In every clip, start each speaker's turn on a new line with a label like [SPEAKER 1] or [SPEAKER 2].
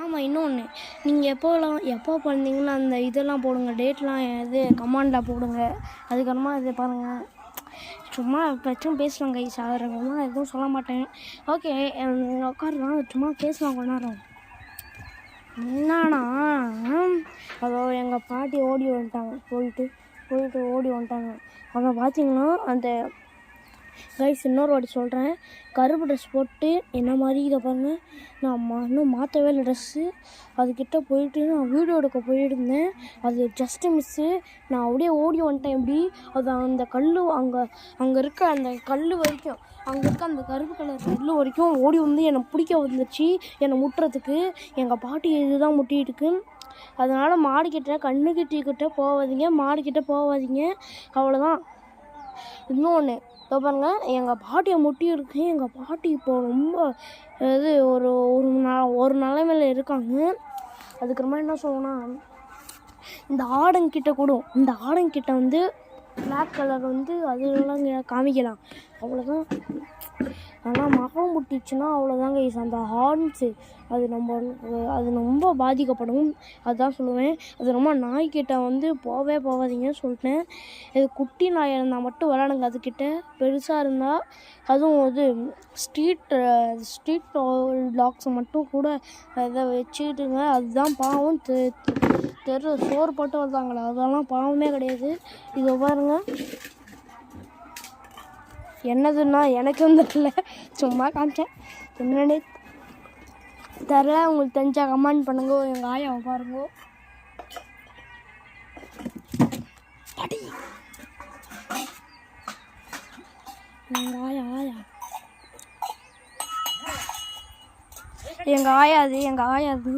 [SPEAKER 1] ஆமாம், இன்னொன்று, நீங்கள் எப்போ பிறந்தீங்கன்னு அந்த இதெல்லாம் போடுங்க, டேட்லாம் இது கமெண்டில் போடுங்க. அதுக்கப்புறமா இது பாருங்கள், சும்மா பிரச்சனை பேசலாம் கைஸ். ஆகிறவங்க எதுவும் சொல்ல மாட்டேன். ஓகே, உட்காருலாம், சும்மா பேசலாம் கொஞ்ச நேரம். என்னன்னா, அதோ எங்கள் பாட்டி ஓடி வந்துட்டாங்க, போயிட்டு ஓடி வந்துட்டாங்க. அவங்க பார்த்தீங்கன்னா அந்த கைஸ் இன்னொரு வாட்டி சொல்கிறேன், கருப்பு ட்ரெஸ் போட்டு என்ன மாதிரி இதை பாருங்கள். நான் இன்னும் மாற்றவே இல்லை ட்ரெஸ்ஸு. அதுக்கிட்ட போயிட்டு நான் வீடியோ எடுக்க போயிருந்தேன். அது ஜஸ்ட்டு மிஸ்ஸு. நான் அப்படியே ஓடி வந்துட்டேன். எப்படி அது அந்த அங்கே இருக்க அந்த கல் வரைக்கும், அங்கே இருக்க அந்த கருப்பு கலர் கல் வரைக்கும் ஓடி வந்து என்னை பிடிக்க வந்துச்சு, என்னை முட்டுறதுக்கு. எங்கள் பாட்டி இதுதான் முட்டிகிட்டு. அதனால் மாடிக்கிட்ட கண்ணுக்கிட்ட போகாதீங்க, மாடிக்கிட்ட போகாதீங்க, அவ்வளோதான். இன்னொன்று பாருங்க, எங்கள் பாட்டியை முட்டி இருக்கு. எங்கள் பாட்டி இப்போ ரொம்ப இது ஒரு நிலைமையில் இருக்காங்க. அதுக்கப்புறமா என்ன சொல்லணும்னா, இந்த ஆடங்கிட்ட வந்து பிளாக் கலர் வந்து அதெல்லாம் காமிக்கலாம், அவ்வளோதான். ஆனால் மகம் முட்டிச்சுன்னா அவ்வளோதாங்க. அந்த ஹார்ன்ஸு அது ரொம்ப பாதிக்கப்படும். அதுதான் சொல்லுவேன். அது ரொம்ப நாய்க்கிட்ட வந்து போகாதீங்கன்னு சொல்லிட்டேன். இது குட்டி நாய் இருந்தால் மட்டும் விளாடுங்க. அதுக்கிட்ட பெருசாக இருந்தால், அதுவும் இது ஸ்ட்ரீட் டாக்ஸை மட்டும் கூட இதை வச்சுக்கிட்டுங்க. அதுதான் பாவம். சோறு போட்டு வந்தாங்களே, அதெல்லாம் பாவமே கிடையாது. இதை பாருங்க, என்னதுன்னா எனக்கு வந்துடல, சும்மா காமிச்சேன். என்னன்னே தெரில, உங்களுக்கு தெரிஞ்சா கமெண்ட் பண்ணுங்க. எங்கள் ஆயாவை பாருங்க, எங்கள் ஆயா அது.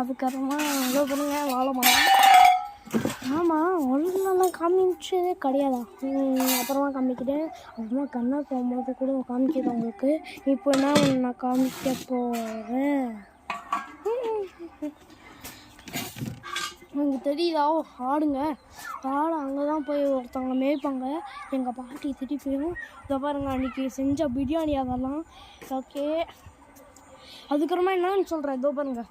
[SPEAKER 1] அதுக்கப்புறமா ஏதோ பண்ணுங்க, வாழ மாட்டேன். ஆமாம், ஒன்றுலாம் காமிச்சதே கிடையாதா? அப்புறமா காமிக்கிட்டேன். அப்புறமா கண்ணா போகும்போது கூட காமிக்கிறேன் உங்களுக்கு. இப்போ என்ன நான் காமிக்க போகிறேன், உங்களுக்கு தெரியுதா? ஆடு அங்கே தான் போய் ஒருத்தவங்க மேய்ப்பாங்க. எங்கள் பாட்டி திட்டி போயிடும். இதை பாருங்கள், அன்றைக்கி செஞ்ச பிரியாணி அதெல்லாம். ஓகே, அதுக்கப்புறமா என்னன்னு சொல்கிறேன். இதோ பாருங்கள்,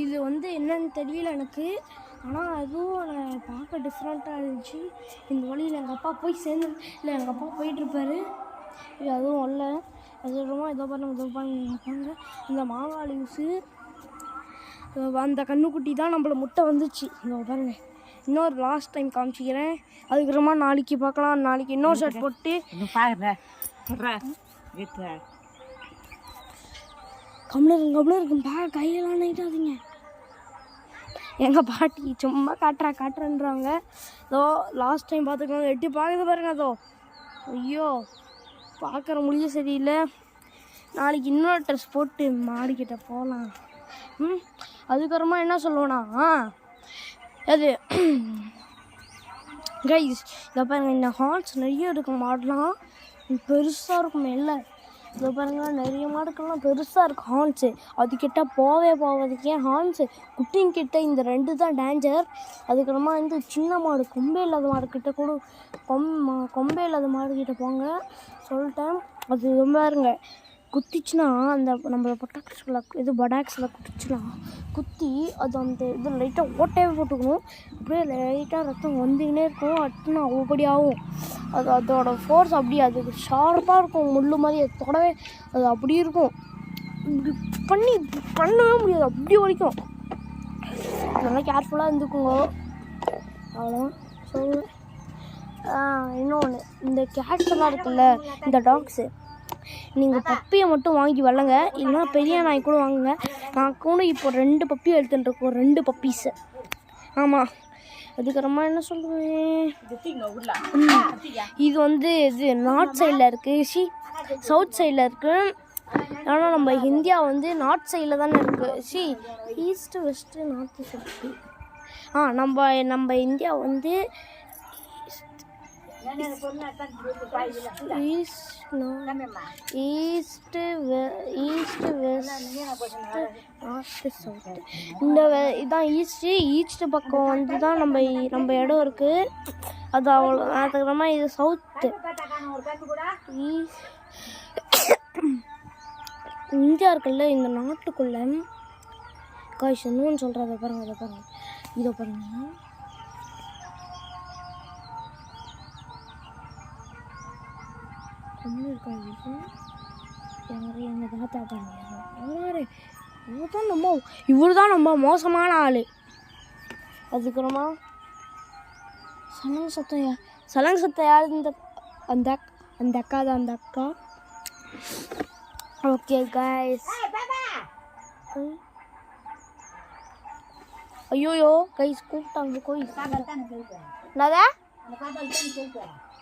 [SPEAKER 1] இது வந்து என்னன்னு தெரியல எனக்கு, ஆனால் அதுவும் பார்க்க டிஃப்ரெண்ட்டாக இருந்துச்சு. இந்த வழியில் எங்கள் அப்பா எங்கள் அப்பா போயிட்டுருப்பாரு. இது அதுவும் இல்லை. அதுக்கப்புறமா இதை பாருங்க, இந்த மாங்காய் லூஸு அந்த கண்ணுக்குட்டி தான் நம்மளை முட்டை வந்துச்சு. இதை பாருங்கள், இன்னொரு லாஸ்ட் டைம் காமிச்சிக்கிறேன். அதுக்கப்புறமா நாளைக்கு பார்க்கலாம். நாளைக்கு இன்னொரு ஷர்ட் போட்டு கம்ளர் இருக்கும்பா, கையெல்லாம் நைட்டாதீங்க. எங்கள் பாட்டி சும்மா காட்டுறேன்றாங்க. அதோ லாஸ்ட் டைம் பார்த்துக்கோங்க, எட்டி பார்க்குறது பாருங்க. அதோ ஐயோ, பார்க்குற முடிய சரியில்லை. நாளைக்கு இன்னொரு ட்ரெஸ் போட்டு மாடிக்கிட்ட போகலாம். அதுக்கப்புறமா என்ன சொல்லுவேன்னா, அது கைஸ் இதை பாருங்கள், இந்த ஹார்ன்ஸ் நிறைய இருக்கும். மாடெலாம் பெருசாக இருக்கும். இல்லை இதை பாருங்கள், நிறைய மாடுக்கெல்லாம் பெருசாக இருக்கும் ஹார்ன்ஸு. அதுக்கிட்ட போகாதீங்க. ஹார்ன்ஸு குட்டிங்கிட்ட இந்த 2 தான் டேஞ்சர். அதுக்கப்புறமா வந்து சின்ன மாடு, கொம்பே இல்லாத மாடுக்கிட்ட கூட கொம்பே இல்லாத மாடுக்கிட்ட போங்க சொல்லிட்டேன். அது ரொம்ப இருங்க, குத்திச்சுன்னா அந்த நம்மளை படாக்ஸில் குத்தி அது அந்த இது லைட்டாக ஓட்டையே போட்டுக்கணும். அப்படியே லைட்டாக ரத்தம் வந்துக்கினே இருக்கும். அட்டுனா அவ்வளோபடி ஆகும். அதோட ஃபோர்ஸ் அப்படி, அது ஷார்ப்பாக இருக்கும், முள்ளு மாதிரி. அது தொடவே அது அப்படி இருக்கும். இப்படி பண்ணவே முடியாது, அப்படி வரைக்கும். நல்லா கேர்ஃபுல்லாக இருந்துக்குங்க, அவ்வளோதான் சொல்லுவேன். இன்னொன்று, இந்த கேட்ஸ் எல்லாம் இருக்குல்ல, இந்த டாக்ஸு, நீங்கள் பப்பியை மட்டும் வாங்கி வளங்க, இல்லைன்னா பெரிய நாய் கூட வாங்குங்க. நான் கூட இப்போ 2 பப்பி எடுத்துட்டுருக்கோம், 2 பப்பீஸு. ஆமாம், அதுக்கப்புறமா என்ன சொல்லுவேன், இது வந்து இது நார்த் சைடில் இருக்குது, சவுத் சைடில் இருக்குது. ஆனால் நம்ம இந்தியா வந்து நார்த் சைடில் தானே இருக்குது. East west north south. நம்ம இந்தியா வந்து ஈஸ்ட் வெஸ்ட் நார்த்து சவுத்து. இதான் ஈஸ்ட் பக்கம் வந்து தான் நம்ம இடம் இருக்குது. அது அவ்வளோ. அதுக்கப்புறமா இது சவுத்து. இந்தியா இருக்குல்ல இந்த நாட்டுக்குள்ள காய்ஸ் இன்னொன்று சொல்கிறேன். அதை பாருங்கள் இதை பாருங்கள். எங்கள் தாத்தா பாருங்க இவர் தான் ரொம்ப மோசமான ஆள். அதுக்கப்புறமா சலங்க சத்தம் யார்? அந்த அக்கா தான் அந்த அக்கா. Okay guys. ஐயோயோ கைஸ் கூப்பிட்டாங்க. கோயில் என்னதா